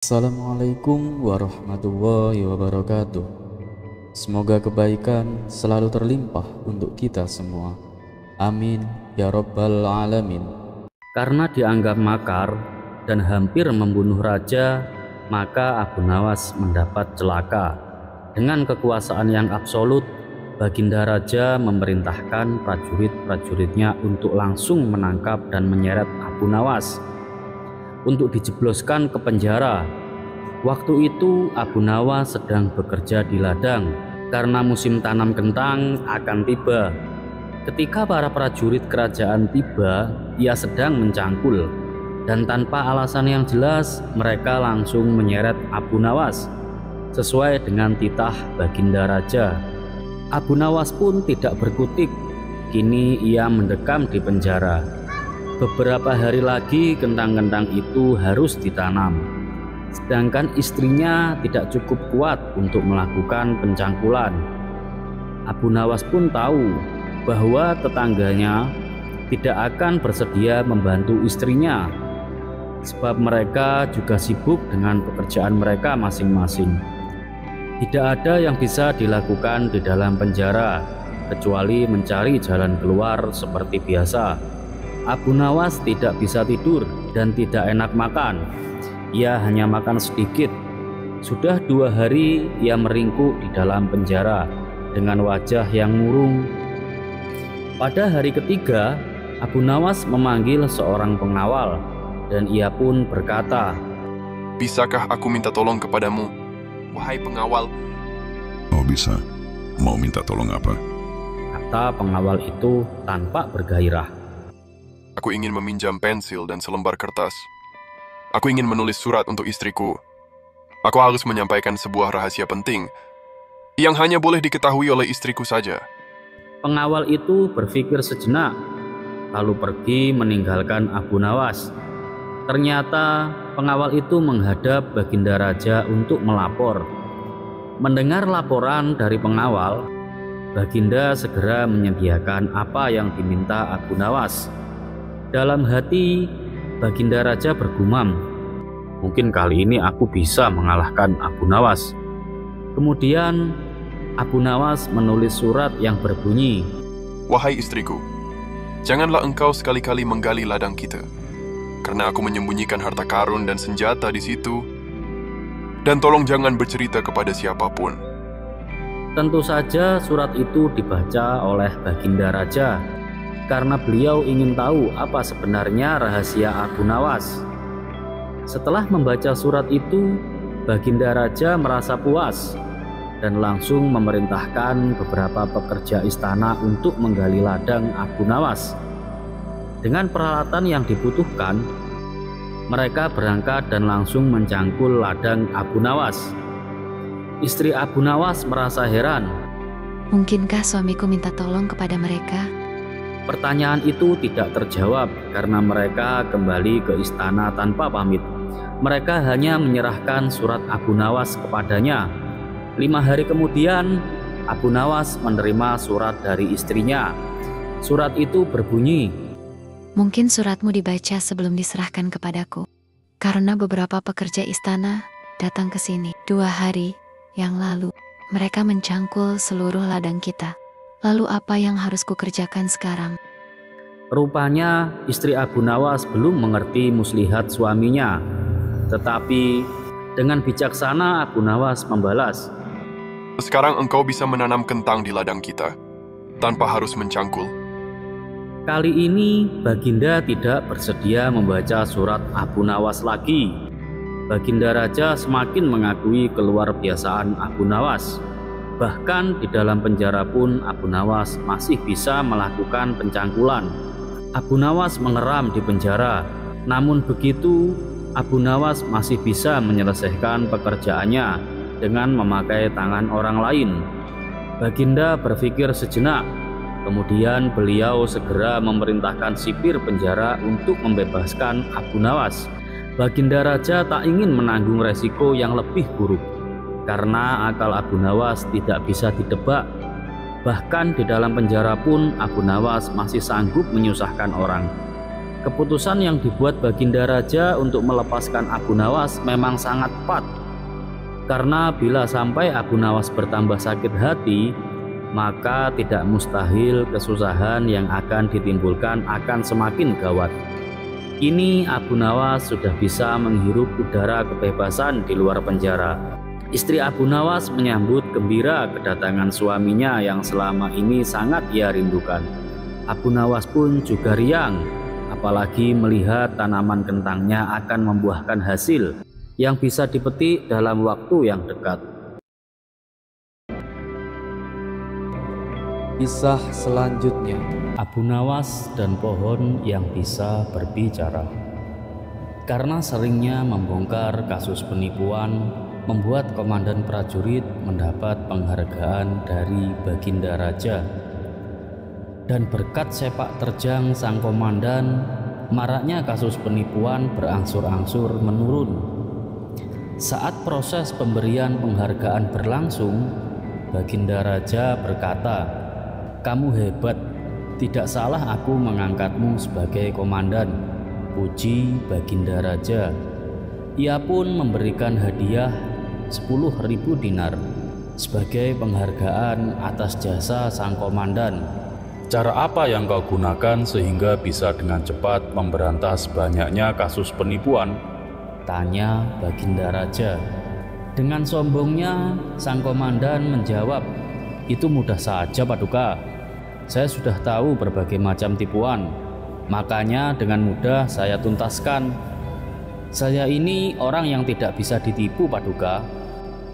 Assalamualaikum warahmatullahi wabarakatuh. Semoga kebaikan selalu terlimpah untuk kita semua. Amin ya rabbal alamin. Karena dianggap makar dan hampir membunuh raja, maka Abu Nawas mendapat celaka. Dengan kekuasaan yang absolut, Baginda Raja memerintahkan prajurit-prajuritnya untuk langsung menangkap dan menyeret Abu Nawas untuk dijebloskan ke penjara. Waktu itu Abu Nawas sedang bekerja di ladang karena musim tanam kentang akan tiba. Ketika para prajurit kerajaan tiba, ia sedang mencangkul, dan tanpa alasan yang jelas mereka langsung menyeret Abu Nawas sesuai dengan titah Baginda Raja. Abu Nawas pun tidak berkutik. Kini ia mendekam di penjara. Beberapa hari lagi kentang-kentang itu harus ditanam, sedangkan istrinya tidak cukup kuat untuk melakukan pencangkulan. Abu Nawas pun tahu bahwa tetangganya tidak akan bersedia membantu istrinya, sebab mereka juga sibuk dengan pekerjaan mereka masing-masing. Tidak ada yang bisa dilakukan di dalam penjara kecuali mencari jalan keluar seperti biasa. Abu Nawas tidak bisa tidur dan tidak enak makan. Ia hanya makan sedikit. Sudah 2 hari ia meringkuk di dalam penjara dengan wajah yang murung. Pada hari ketiga, Abu Nawas memanggil seorang pengawal dan ia pun berkata, "Bisakah aku minta tolong kepadamu, wahai pengawal?" "Oh bisa, mau minta tolong apa?" kata pengawal itu tanpa bergairah. "Aku ingin meminjam pensil dan selembar kertas. Aku ingin menulis surat untuk istriku. Aku harus menyampaikan sebuah rahasia penting yang hanya boleh diketahui oleh istriku saja." Pengawal itu berpikir sejenak, lalu pergi meninggalkan Abu Nawas. Ternyata pengawal itu menghadap Baginda Raja untuk melapor. Mendengar laporan dari pengawal, Baginda segera menyediakan apa yang diminta Abu Nawas. Dalam hati, Baginda Raja bergumam, "Mungkin kali ini aku bisa mengalahkan Abu Nawas." Kemudian Abu Nawas menulis surat yang berbunyi, "Wahai istriku, janganlah engkau sekali-kali menggali ladang kita, karena aku menyembunyikan harta karun dan senjata di situ, dan tolong jangan bercerita kepada siapapun." Tentu saja surat itu dibaca oleh Baginda Raja karena beliau ingin tahu apa sebenarnya rahasia Abu Nawas. Setelah membaca surat itu, Baginda Raja merasa puas dan langsung memerintahkan beberapa pekerja istana untuk menggali ladang Abu Nawas. Dengan peralatan yang dibutuhkan, mereka berangkat dan langsung mencangkul ladang Abu Nawas. Istri Abu Nawas merasa heran. "Mungkinkah suamiku minta tolong kepada mereka?" Pertanyaan itu tidak terjawab karena mereka kembali ke istana tanpa pamit. Mereka hanya menyerahkan surat Abu Nawas kepadanya. 5 hari kemudian, Abu Nawas menerima surat dari istrinya. Surat itu berbunyi, "Mungkin suratmu dibaca sebelum diserahkan kepadaku, karena beberapa pekerja istana datang ke sini 2 hari yang lalu. Mereka mencangkul seluruh ladang kita. Lalu apa yang harus kukerjakan sekarang?" Rupanya istri Abu Nawas belum mengerti muslihat suaminya. Tetapi dengan bijaksana Abu Nawas membalas, "Sekarang engkau bisa menanam kentang di ladang kita, tanpa harus mencangkul." Kali ini Baginda tidak bersedia membaca surat Abu Nawas lagi. Baginda Raja semakin mengakui keluar biasaan Abu Nawas. Bahkan di dalam penjara pun Abu Nawas masih bisa melakukan pencangkulan. Abu Nawas mengeram di penjara. Namun begitu, Abu Nawas masih bisa menyelesaikan pekerjaannya dengan memakai tangan orang lain. Baginda berpikir sejenak. Kemudian beliau segera memerintahkan sipir penjara untuk membebaskan Abu Nawas. Baginda Raja tak ingin menanggung resiko yang lebih buruk, karena akal Abu Nawas tidak bisa ditebak. Bahkan di dalam penjara pun Abu Nawas masih sanggup menyusahkan orang. Keputusan yang dibuat Baginda Raja untuk melepaskan Abu Nawas memang sangat tepat. Karena bila sampai Abu Nawas bertambah sakit hati, maka tidak mustahil kesusahan yang akan ditimbulkan akan semakin gawat. Kini Abu Nawas sudah bisa menghirup udara kebebasan di luar penjara. Istri Abu Nawas menyambut gembira kedatangan suaminya yang selama ini sangat ia rindukan. Abu Nawas pun juga riang, apalagi melihat tanaman kentangnya akan membuahkan hasil yang bisa dipetik dalam waktu yang dekat. Kisah selanjutnya, Abu Nawas dan pohon yang bisa berbicara. Karena seringnya membongkar kasus penipuan, membuat komandan prajurit mendapat penghargaan dari Baginda Raja. Dan berkat sepak terjang sang komandan, maraknya kasus penipuan berangsur-angsur menurun. Saat proses pemberian penghargaan berlangsung, Baginda Raja berkata, "Kamu hebat, tidak salah aku mengangkatmu sebagai komandan." Puji Baginda Raja. Ia pun memberikan hadiah 10.000 dinar sebagai penghargaan atas jasa sang komandan. Cara apa yang kau gunakan sehingga bisa dengan cepat memberantas banyaknya kasus penipuan? Tanya Baginda Raja. Dengan sombongnya, sang komandan menjawab, "Itu mudah saja, Paduka. Saya sudah tahu berbagai macam tipuan, makanya dengan mudah saya tuntaskan. Saya ini orang yang tidak bisa ditipu, Paduka."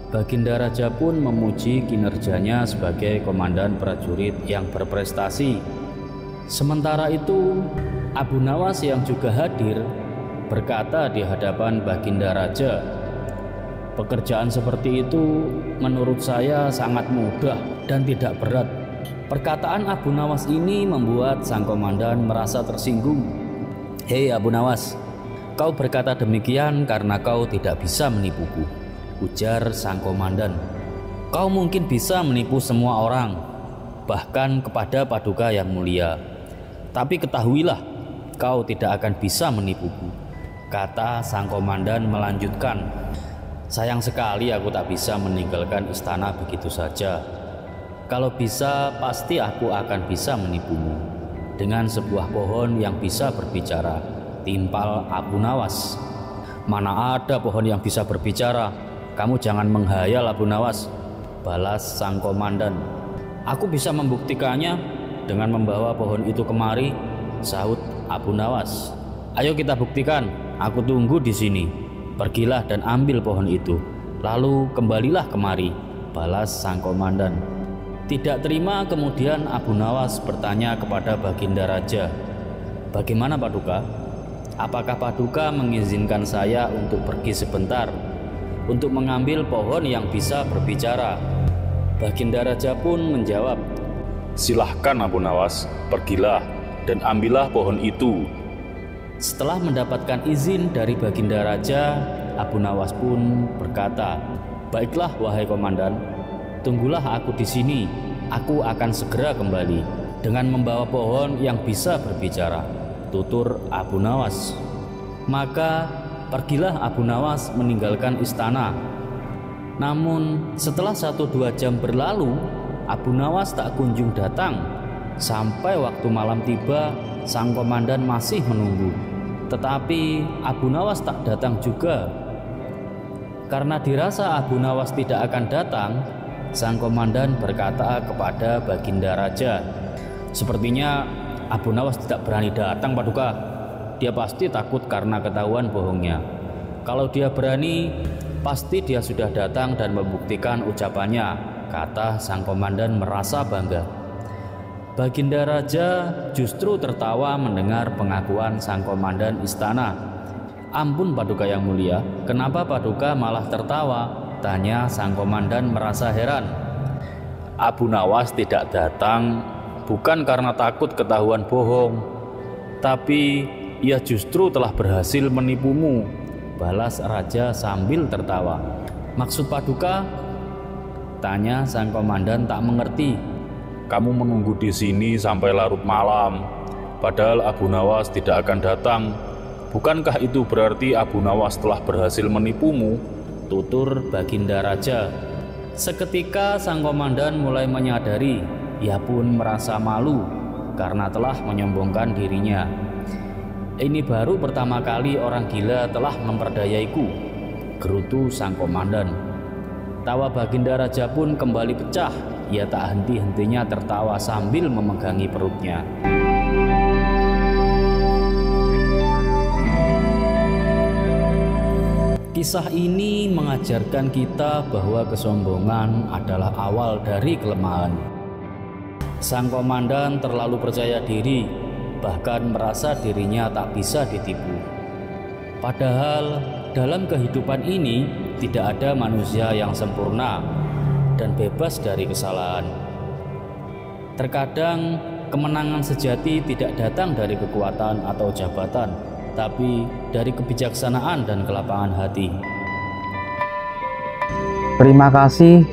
Baginda Raja pun memuji kinerjanya sebagai komandan prajurit yang berprestasi. Sementara itu, Abu Nawas yang juga hadir berkata di hadapan Baginda Raja, "Pekerjaan seperti itu menurut saya sangat mudah dan tidak berat." Perkataan Abu Nawas ini membuat sang komandan merasa tersinggung. "Hei Abu Nawas, kau berkata demikian karena kau tidak bisa menipuku," ujar sang komandan. "Kau mungkin bisa menipu semua orang, bahkan kepada Paduka yang mulia. Tapi ketahuilah, kau tidak akan bisa menipuku," kata sang komandan melanjutkan. "Sayang sekali aku tak bisa meninggalkan istana begitu saja. Kalau bisa, pasti aku akan bisa menipumu dengan sebuah pohon yang bisa berbicara," timpal Abu Nawas. "Mana ada pohon yang bisa berbicara? Kamu jangan menghayal, Abu Nawas," balas sang komandan. "Aku bisa membuktikannya dengan membawa pohon itu kemari," sahut Abu Nawas. "Ayo kita buktikan, aku tunggu di sini. Pergilah dan ambil pohon itu, lalu kembalilah kemari," balas sang komandan. Tidak terima kemudian Abu Nawas bertanya kepada Baginda Raja, "Bagaimana Paduka? Apakah Paduka mengizinkan saya untuk pergi sebentar untuk mengambil pohon yang bisa berbicara?" Baginda Raja pun menjawab, "Silahkan Abu Nawas, pergilah dan ambillah pohon itu." Setelah mendapatkan izin dari Baginda Raja, Abu Nawas pun berkata, "Baiklah wahai komandan, tunggulah aku di sini. Aku akan segera kembali dengan membawa pohon yang bisa berbicara," tutur Abu Nawas. Maka pergilah Abu Nawas meninggalkan istana. Namun setelah 1-2 jam berlalu, Abu Nawas tak kunjung datang. Sampai waktu malam tiba, sang komandan masih menunggu. Tetapi Abu Nawas tak datang juga. Karena dirasa Abu Nawas tidak akan datang, sang komandan berkata kepada Baginda Raja, "Sepertinya Abu Nawas tidak berani datang, Paduka. Dia pasti takut karena ketahuan bohongnya. Kalau dia berani, pasti dia sudah datang dan membuktikan ucapannya," kata sang komandan merasa bangga. Baginda Raja justru tertawa mendengar pengakuan sang komandan istana. "Ampun Paduka yang mulia, kenapa Paduka malah tertawa?" tanya sang komandan merasa heran. "Abu Nawas tidak datang bukan karena takut ketahuan bohong, tapi ia justru telah berhasil menipumu," balas Raja sambil tertawa. "Maksud Paduka?" tanya sang komandan tak mengerti. "Kamu menunggu di sini sampai larut malam, padahal Abu Nawas tidak akan datang. Bukankah itu berarti Abu Nawas telah berhasil menipumu? Tutur Baginda Raja. Seketika sang komandan mulai menyadari, ia pun merasa malu karena telah menyombongkan dirinya. Ini baru pertama kali orang gila telah memperdayaiku, gerutu sang komandan. Tawa Baginda Raja pun kembali pecah. Ia tak henti-hentinya tertawa sambil memegangi perutnya. Kisah ini mengajarkan kita bahwa kesombongan adalah awal dari kelemahan. Sang komandan terlalu percaya diri, bahkan merasa dirinya tak bisa ditipu. Padahal dalam kehidupan ini tidak ada manusia yang sempurna dan bebas dari kesalahan. Terkadang kemenangan sejati tidak datang dari kekuatan atau jabatan, tapi dari kebijaksanaan dan kelapangan hati. Terima kasih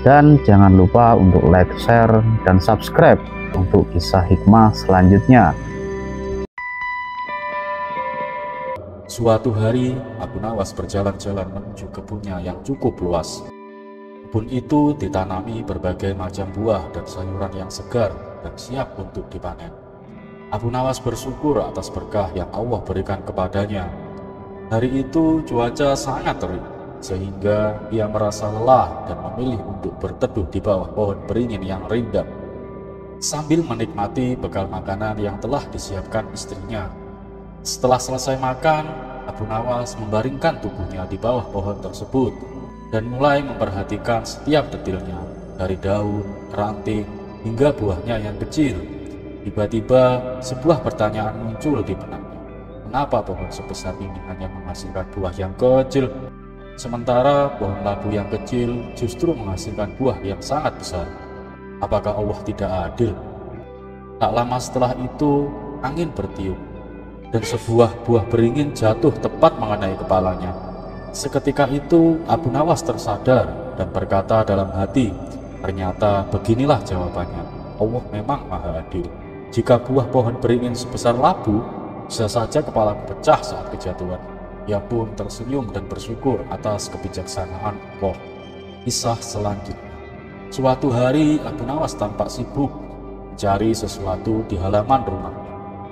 dan jangan lupa untuk like, share, dan subscribe untuk kisah hikmah selanjutnya. Suatu hari, Abu Nawas berjalan-jalan menuju kebunnya yang cukup luas. Kebun itu ditanami berbagai macam buah dan sayuran yang segar dan siap untuk dipanen. Abu Nawas bersyukur atas berkah yang Allah berikan kepadanya. Hari itu cuaca sangat terik, sehingga ia merasa lelah dan memilih untuk berteduh di bawah pohon beringin yang rindang, sambil menikmati bekal makanan yang telah disiapkan istrinya. Setelah selesai makan, Abu Nawas membaringkan tubuhnya di bawah pohon tersebut dan mulai memperhatikan setiap detilnya, dari daun, ranting, hingga buahnya yang kecil. Tiba-tiba sebuah pertanyaan muncul di benaknya. Mengapa pohon sebesar ini hanya menghasilkan buah yang kecil, sementara pohon labu yang kecil justru menghasilkan buah yang sangat besar? Apakah Allah tidak adil? Tak lama setelah itu, angin bertiup dan sebuah buah beringin jatuh tepat mengenai kepalanya. Seketika itu Abu Nawas tersadar dan berkata dalam hati, ternyata beginilah jawabannya. Allah memang maha adil. Jika buah pohon beringin sebesar labu, bisa saja kepalaku pecah saat kejatuhan. Ia pun tersenyum dan bersyukur atas kebijaksanaan Allah. Kisah selanjutnya. Suatu hari Abu Nawas tampak sibuk mencari sesuatu di halaman rumahnya.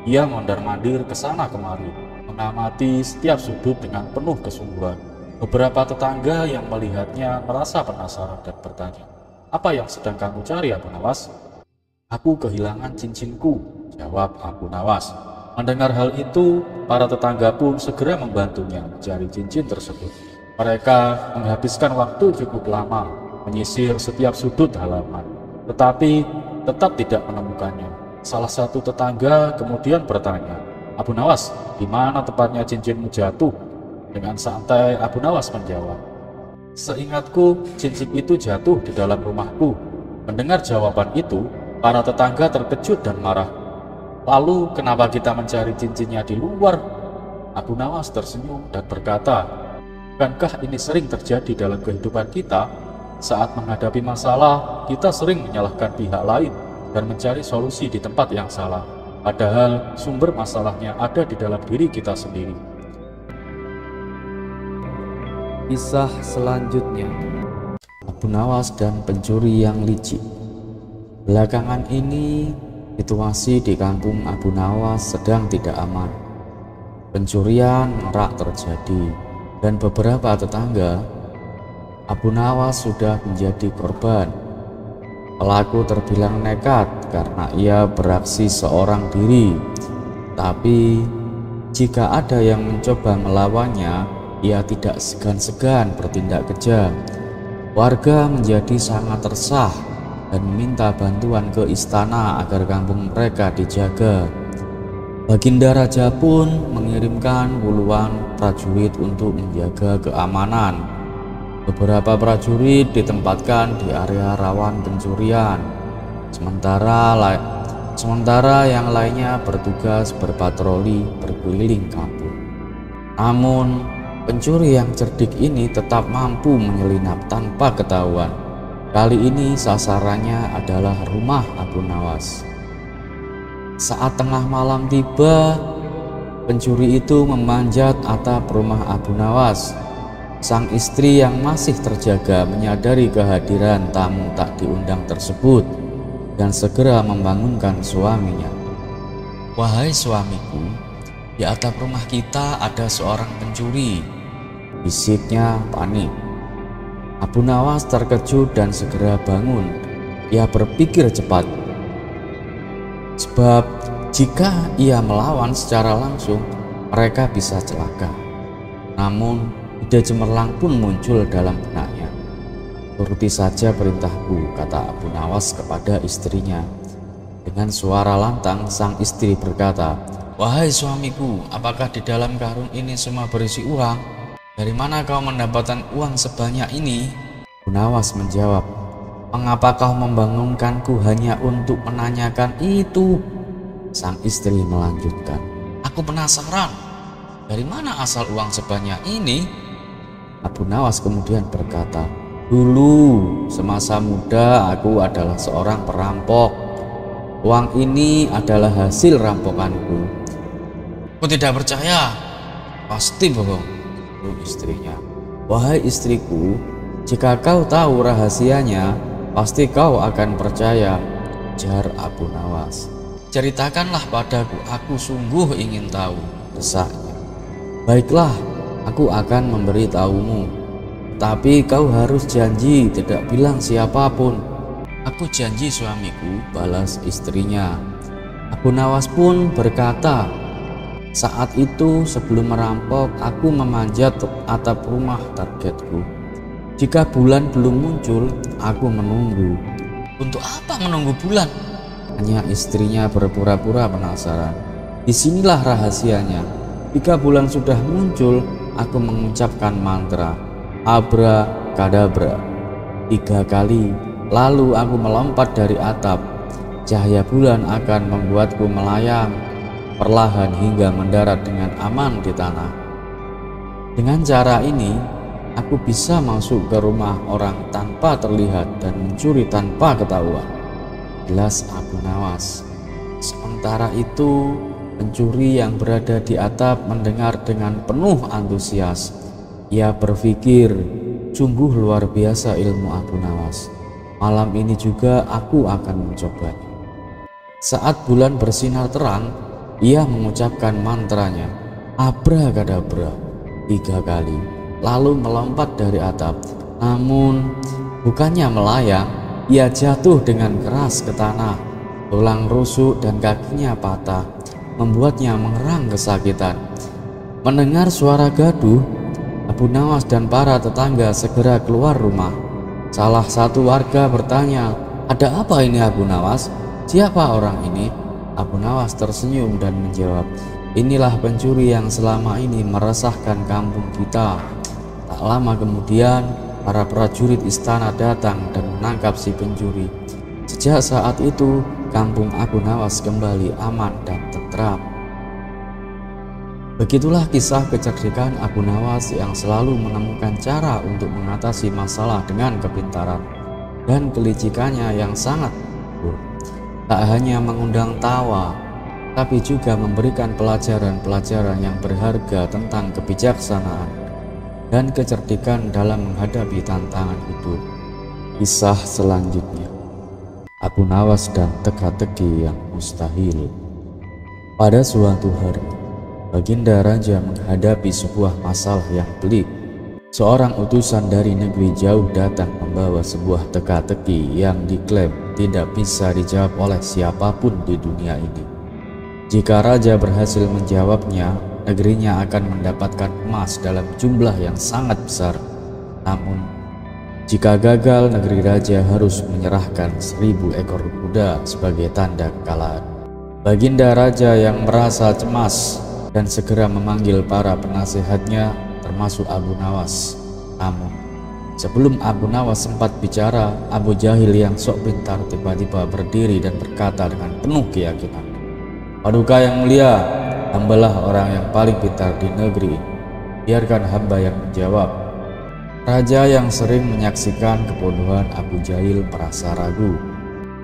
Ia mondar-mandir ke sana kemari, mengamati setiap sudut dengan penuh kesungguhan. Beberapa tetangga yang melihatnya merasa penasaran dan bertanya, "Apa yang sedang kamu cari, Abu Nawas?" "Aku kehilangan cincinku," jawab Abu Nawas. Mendengar hal itu, para tetangga pun segera membantunya mencari cincin tersebut. Mereka menghabiskan waktu cukup lama menyisir setiap sudut halaman, tetapi tetap tidak menemukannya. Salah satu tetangga kemudian bertanya, "Abu Nawas, di mana tepatnya cincinmu jatuh?" Dengan santai Abu Nawas menjawab, "Seingatku cincin itu jatuh di dalam rumahku." Mendengar jawaban itu, para tetangga terkejut dan marah. "Lalu kenapa kita mencari cincinnya di luar?" Abu Nawas tersenyum dan berkata, "Bukankah ini sering terjadi dalam kehidupan kita? Saat menghadapi masalah, kita sering menyalahkan pihak lain dan mencari solusi di tempat yang salah. Padahal sumber masalahnya ada di dalam diri kita sendiri." Kisah selanjutnya. Abu Nawas dan pencuri yang licik. Belakangan ini, situasi di kampung Abu Nawas sedang tidak aman. Pencurian marak terjadi, dan beberapa tetangga Abu Nawas sudah menjadi korban. Pelaku terbilang nekat karena ia beraksi seorang diri, tapi jika ada yang mencoba melawannya, ia tidak segan-segan bertindak kejam. Warga menjadi sangat resah dan meminta bantuan ke istana agar kampung mereka dijaga. Baginda Raja pun mengirimkan puluhan prajurit untuk menjaga keamanan. Beberapa prajurit ditempatkan di area rawan pencurian, sementara yang lainnya bertugas berpatroli berkeliling kampung. Namun pencuri yang cerdik ini tetap mampu menyelinap tanpa ketahuan. Kali ini sasarannya adalah rumah Abu Nawas. Saat tengah malam tiba, pencuri itu memanjat atap rumah Abu Nawas. Sang istri yang masih terjaga menyadari kehadiran tamu tak diundang tersebut dan segera membangunkan suaminya. "Wahai suamiku, di atap rumah kita ada seorang pencuri," bisiknya panik. Abu Nawas terkejut dan segera bangun. Ia berpikir cepat, sebab jika ia melawan secara langsung, mereka bisa celaka. Namun, ide cemerlang pun muncul dalam benaknya. "Turuti saja perintahku," kata Abu Nawas kepada istrinya. Dengan suara lantang, sang istri berkata, "Wahai suamiku, apakah di dalam karung ini semua berisi uang? Dari mana kau mendapatkan uang sebanyak ini?" Abu Nawas menjawab, "Mengapa kau membangunkanku hanya untuk menanyakan itu?" Sang istri melanjutkan, "Aku penasaran, dari mana asal uang sebanyak ini?" Abu Nawas kemudian berkata, "Dulu semasa muda aku adalah seorang perampok. Uang ini adalah hasil rampokanku." "Aku tidak percaya, pasti bohong," istrinya. "Wahai istriku, jika kau tahu rahasianya, pasti kau akan percaya," ujar Abu Nawas. "Ceritakanlah padaku, aku sungguh ingin tahu," desaknya. "Baiklah, aku akan memberitahumu, tapi kau harus janji tidak bilang siapapun." "Aku janji suamiku," balas istrinya. Abu Nawas pun berkata, "Saat itu sebelum merampok, aku memanjat atap rumah targetku. Jika bulan belum muncul, aku menunggu." "Untuk apa menunggu bulan?" tanya istrinya berpura-pura penasaran. "Disinilah rahasianya. Jika bulan sudah muncul, aku mengucapkan mantra abrakadabra 3 kali, lalu aku melompat dari atap. Cahaya bulan akan membuatku melayang perlahan hingga mendarat dengan aman di tanah. Dengan cara ini, aku bisa masuk ke rumah orang tanpa terlihat dan mencuri tanpa ketahuan," jelas Abu Nawas. Sementara itu, pencuri yang berada di atap mendengar dengan penuh antusias. Ia berpikir, "Sungguh luar biasa ilmu Abu Nawas. Malam ini juga aku akan mencobanya." Saat bulan bersinar terang, ia mengucapkan mantranya abrakadabra 3 kali, lalu melompat dari atap. Namun bukannya melayang, ia jatuh dengan keras ke tanah. Tulang rusuk dan kakinya patah, membuatnya mengerang kesakitan. Mendengar suara gaduh, Abu Nawas dan para tetangga segera keluar rumah. Salah satu warga bertanya, "Ada apa ini Abu Nawas? Siapa orang ini?" Abu Nawas tersenyum dan menjawab, "Inilah pencuri yang selama ini meresahkan kampung kita." Tak lama kemudian, para prajurit istana datang dan menangkap si pencuri. Sejak saat itu, kampung Abu Nawas kembali aman dan tentram. Begitulah kisah kecerdikan Abu Nawas yang selalu menemukan cara untuk mengatasi masalah dengan kepintaran dan kelicikannya yang sangat luhur. Tak hanya mengundang tawa, tapi juga memberikan pelajaran-pelajaran yang berharga tentang kebijaksanaan dan kecerdikan dalam menghadapi tantangan hidup. Kisah selanjutnya, Abu Nawas dan teka-teki yang mustahil. Pada suatu hari, Baginda Raja menghadapi sebuah masalah yang pelik. Seorang utusan dari negeri jauh datang membawa sebuah teka-teki yang diklaim tidak bisa dijawab oleh siapapun di dunia ini. Jika raja berhasil menjawabnya, negerinya akan mendapatkan emas dalam jumlah yang sangat besar. Namun, jika gagal, negeri raja harus menyerahkan 1000 ekor kuda sebagai tanda kekalahan. Baginda Raja yang merasa cemas dan segera memanggil para penasehatnya termasuk Abu Nawas. Namun, sebelum Abu Nawas sempat bicara, Abu Jahil yang sok pintar tiba-tiba berdiri dan berkata dengan penuh keyakinan, "Paduka yang mulia, hambalah orang yang paling pintar di negeri ini. Biarkan hamba yang menjawab." Raja yang sering menyaksikan kebodohan Abu Jahil merasa ragu,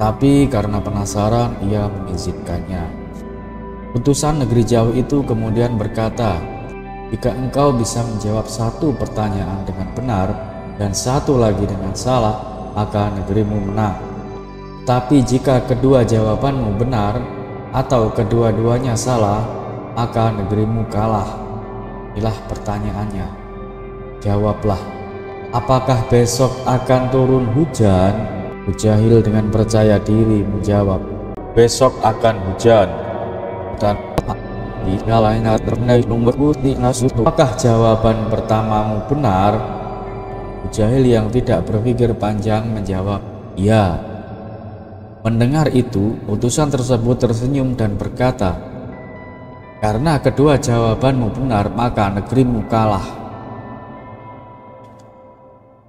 tapi karena penasaran ia mengizinkannya. Utusan negeri jauh itu kemudian berkata, "Jika engkau bisa menjawab satu pertanyaan dengan benar dan satu lagi dengan salah, maka negerimu menang. Tapi jika kedua jawabanmu benar atau kedua-duanya salah, maka negerimu kalah." Inilah pertanyaannya. Jawablah, apakah besok akan turun hujan? Abu Jahil dengan percaya diri menjawab, "Besok akan hujan." Dan apakah jawaban pertamamu benar? Abu Jahil yang tidak berpikir panjang menjawab, "Ya." Mendengar itu, utusan tersebut tersenyum dan berkata, "Karena kedua jawabanmu benar, maka negerimu kalah."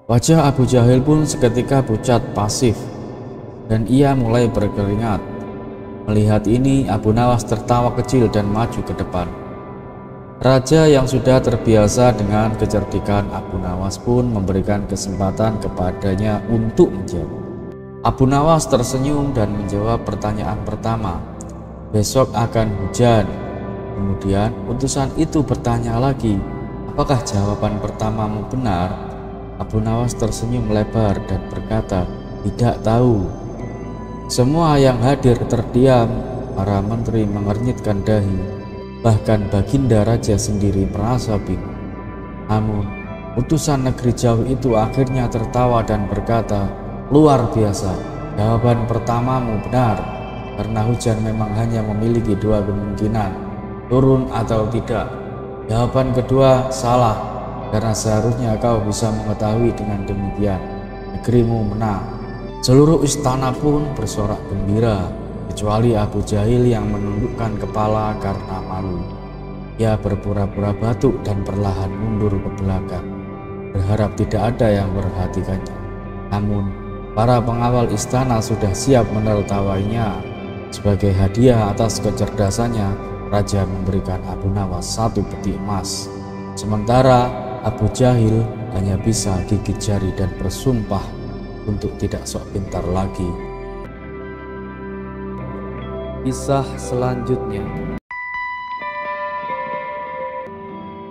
Wajah Abu Jahil pun seketika pucat pasif, dan ia mulai berkeringat. Melihat ini, Abu Nawas tertawa kecil dan maju ke depan. Raja yang sudah terbiasa dengan kecerdikan Abu Nawas pun memberikan kesempatan kepadanya untuk menjawab. Abu Nawas tersenyum dan menjawab pertanyaan pertama, "Besok akan hujan." Kemudian utusan itu bertanya lagi, "Apakah jawaban pertamamu benar?" Abu Nawas tersenyum lebar dan berkata, "Tidak tahu." Semua yang hadir terdiam, para menteri mengernyitkan dahi, bahkan Baginda Raja sendiri merasa bingung. Namun, utusan negeri jauh itu akhirnya tertawa dan berkata, "Luar biasa, jawaban pertamamu benar, karena hujan memang hanya memiliki dua kemungkinan, turun atau tidak. Jawaban kedua salah, karena seharusnya kau bisa mengetahui dengan demikian, negerimu menang." Seluruh istana pun bersorak gembira, kecuali Abu Jahil yang menundukkan kepala karena malu. Ia berpura-pura batuk dan perlahan mundur ke belakang, berharap tidak ada yang memperhatikannya. Namun, para pengawal istana sudah siap menertawainya. Sebagai hadiah atas kecerdasannya, Raja memberikan Abu Nawas 1 peti emas. Sementara Abu Jahil hanya bisa gigit jari dan bersumpah untuk tidak sok pintar lagi. Kisah selanjutnya.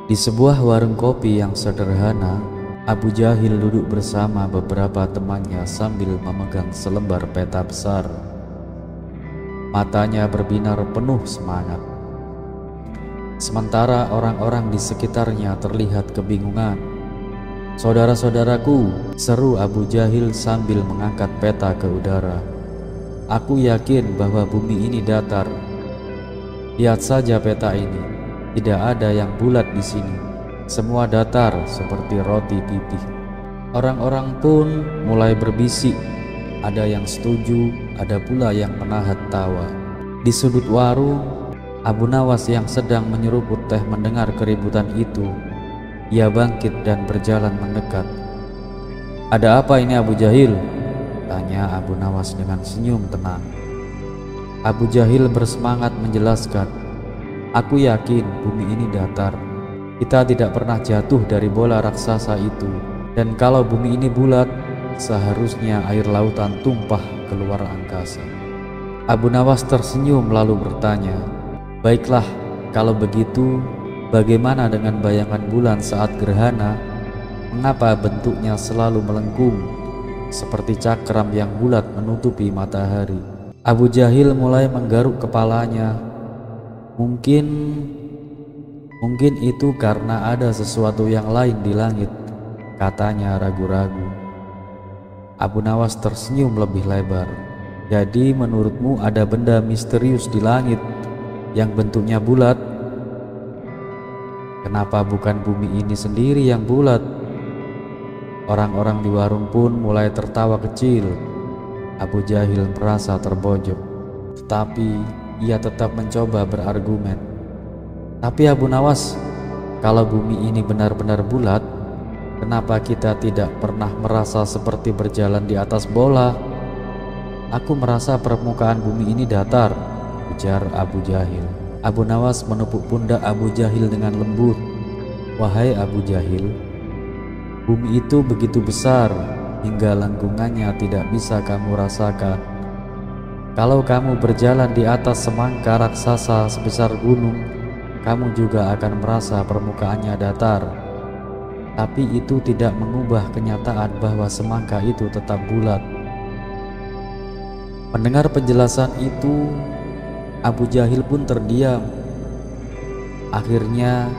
Di sebuah warung kopi yang sederhana, Abu Jahil duduk bersama beberapa temannya sambil memegang selembar peta besar. Matanya berbinar penuh semangat. Sementara orang-orang di sekitarnya terlihat kebingungan. "Saudara-saudaraku," seru Abu Jahil sambil mengangkat peta ke udara, "aku yakin bahwa bumi ini datar. Lihat saja peta ini, tidak ada yang bulat di sini. Semua datar seperti roti pipih." Orang-orang pun mulai berbisik, ada yang setuju, ada pula yang menahan tawa. Di sudut warung, Abu Nawas yang sedang menyeruput teh mendengar keributan itu. Ia bangkit dan berjalan mendekat. "Ada apa ini Abu Jahil?" tanya Abu Nawas dengan senyum tenang. Abu Jahil bersemangat menjelaskan, "Aku yakin bumi ini datar. Kita tidak pernah jatuh dari bola raksasa itu. Dan kalau bumi ini bulat, seharusnya air lautan tumpah keluar angkasa." Abu Nawas tersenyum lalu bertanya, "Baiklah, kalau begitu, bagaimana dengan bayangan bulan saat gerhana? Mengapa bentuknya selalu melengkung, seperti cakram yang bulat menutupi matahari?" Abu Jahil mulai menggaruk kepalanya. Mungkin itu karena ada sesuatu yang lain di langit, katanya ragu-ragu. Abu Nawas tersenyum lebih lebar. "Jadi menurutmu ada benda misterius di langit yang bentuknya bulat? Kenapa bukan bumi ini sendiri yang bulat?" Orang-orang di warung pun mulai tertawa kecil. Abu Jahil merasa terbojok, tetapi ia tetap mencoba berargumen. "Tapi Abu Nawas, kalau bumi ini benar-benar bulat, kenapa kita tidak pernah merasa seperti berjalan di atas bola? Aku merasa permukaan bumi ini datar," ujar Abu Jahil. Abu Nawas menepuk pundak Abu Jahil dengan lembut. "Wahai Abu Jahil, bumi itu begitu besar hingga lengkungannya tidak bisa kamu rasakan. Kalau kamu berjalan di atas semangka raksasa sebesar gunung, kamu juga akan merasa permukaannya datar. Tapi itu tidak mengubah kenyataan bahwa semangka itu tetap bulat. Mendengar penjelasan itu, Abu Jahil pun terdiam. Akhirnya,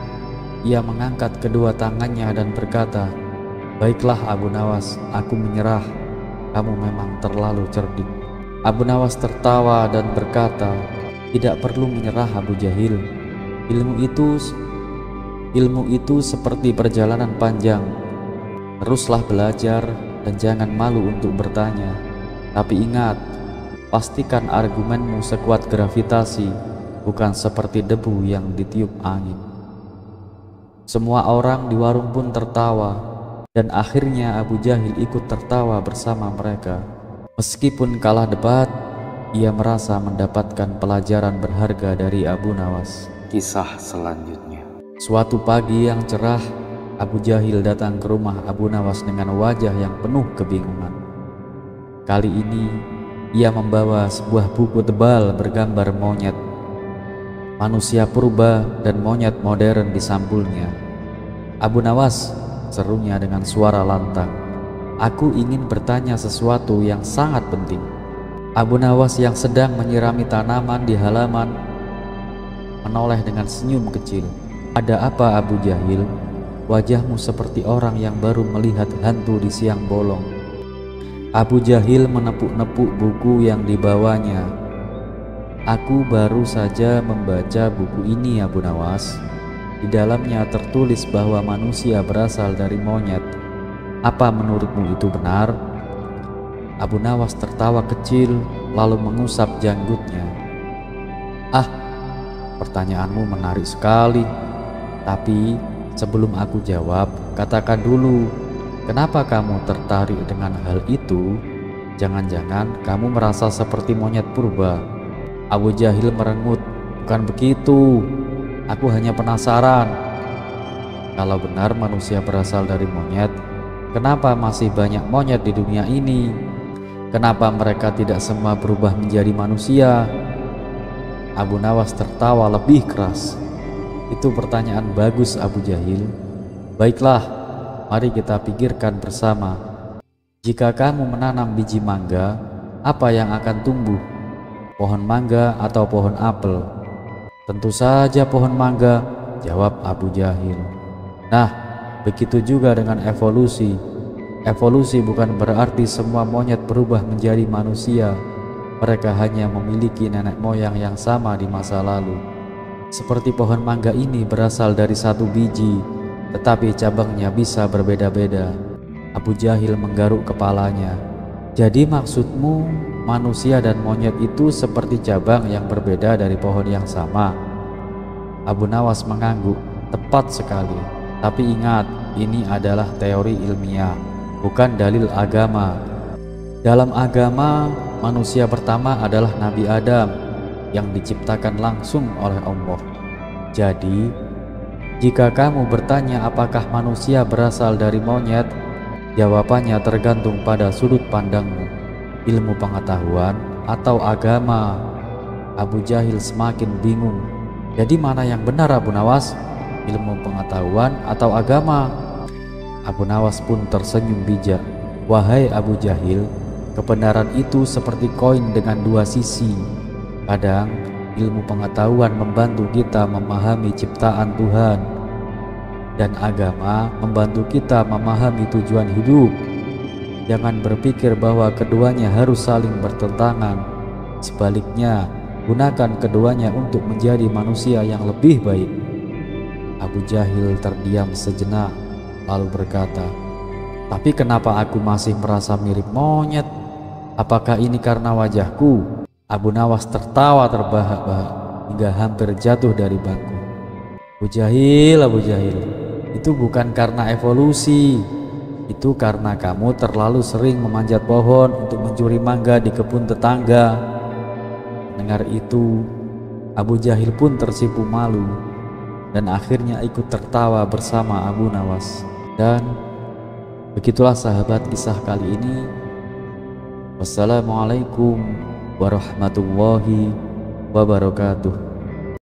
ia mengangkat kedua tangannya dan berkata, "Baiklah Abu Nawas, aku menyerah. Kamu memang terlalu cerdik." Abu Nawas tertawa dan berkata, "Tidak perlu menyerah Abu Jahil. Ilmu itu seperti perjalanan panjang. Teruslah belajar dan jangan malu untuk bertanya. Tapi ingat, pastikan argumenmu sekuat gravitasi, bukan seperti debu yang ditiup angin." Semua orang di warung pun tertawa, dan akhirnya Abu Jahil ikut tertawa bersama mereka. Meskipun kalah debat, ia merasa mendapatkan pelajaran berharga dari Abu Nawas. Kisah selanjutnya. Suatu pagi yang cerah, Abu Jahil datang ke rumah Abu Nawas dengan wajah yang penuh kebingungan. Kali ini, ia membawa sebuah buku tebal bergambar monyet, manusia purba dan monyet modern di sampulnya. "Abu Nawas," serunya dengan suara lantang, "aku ingin bertanya sesuatu yang sangat penting." Abu Nawas yang sedang menyirami tanaman di halaman menoleh dengan senyum kecil. "Ada apa Abu Jahil? Wajahmu seperti orang yang baru melihat hantu di siang bolong." Abu Jahil menepuk-nepuk buku yang dibawanya. "Aku baru saja membaca buku ini Abu Nawas. Di dalamnya tertulis bahwa manusia berasal dari monyet. Apa menurutmu itu benar?" Abu Nawas tertawa kecil lalu mengusap janggutnya. "Ah, pertanyaanmu menarik sekali. Tapi sebelum aku jawab, katakan dulu, kenapa kamu tertarik dengan hal itu? Jangan-jangan kamu merasa seperti monyet purba?" Abu Jahil merengut. "Bukan begitu. Aku hanya penasaran. Kalau benar manusia berasal dari monyet, kenapa masih banyak monyet di dunia ini? Kenapa mereka tidak semua berubah menjadi manusia?" Abu Nawas tertawa lebih keras. "Itu pertanyaan bagus Abu Jahil. Baiklah, mari kita pikirkan bersama. Jika kamu menanam biji mangga, apa yang akan tumbuh? Pohon mangga atau pohon apel?" "Tentu saja pohon mangga," jawab Abu Jahil. "Nah, begitu juga dengan evolusi. Evolusi bukan berarti semua monyet berubah menjadi manusia. Mereka hanya memiliki nenek moyang yang sama di masa lalu. Seperti pohon mangga ini berasal dari satu biji, tetapi cabangnya bisa berbeda-beda." Abu Jahil menggaruk kepalanya. "Jadi maksudmu manusia dan monyet itu seperti cabang yang berbeda dari pohon yang sama?" Abu Nawas mengangguk. "Tepat sekali. Tapi ingat, ini adalah teori ilmiah, bukan dalil agama. Dalam agama, manusia pertama adalah Nabi Adam yang diciptakan langsung oleh Allah. Jadi, jika kamu bertanya apakah manusia berasal dari monyet, jawabannya tergantung pada sudut pandangmu, ilmu pengetahuan atau agama." Abu Jahil semakin bingung. "Jadi mana yang benar Abu Nawas? Ilmu pengetahuan atau agama?" Abu Nawas pun tersenyum bijak. "Wahai Abu Jahil, kebenaran itu seperti koin dengan dua sisi. Kadang ilmu pengetahuan membantu kita memahami ciptaan Tuhan, dan agama membantu kita memahami tujuan hidup. Jangan berpikir bahwa keduanya harus saling bertentangan. Sebaliknya, gunakan keduanya untuk menjadi manusia yang lebih baik." Abu Jahil terdiam sejenak lalu berkata, "Tapi kenapa aku masih merasa mirip monyet? Apakah ini karena wajahku?" Abu Nawas tertawa terbahak-bahak hingga hampir jatuh dari bangku. Abu Jahil, itu bukan karena evolusi. Itu karena kamu terlalu sering memanjat pohon untuk mencuri mangga di kebun tetangga." Dengar itu, Abu Jahil pun tersipu malu dan akhirnya ikut tertawa bersama Abu Nawas. Dan begitulah sahabat kisah kali ini. Wassalamualaikum warahmatullahi wabarakatuh.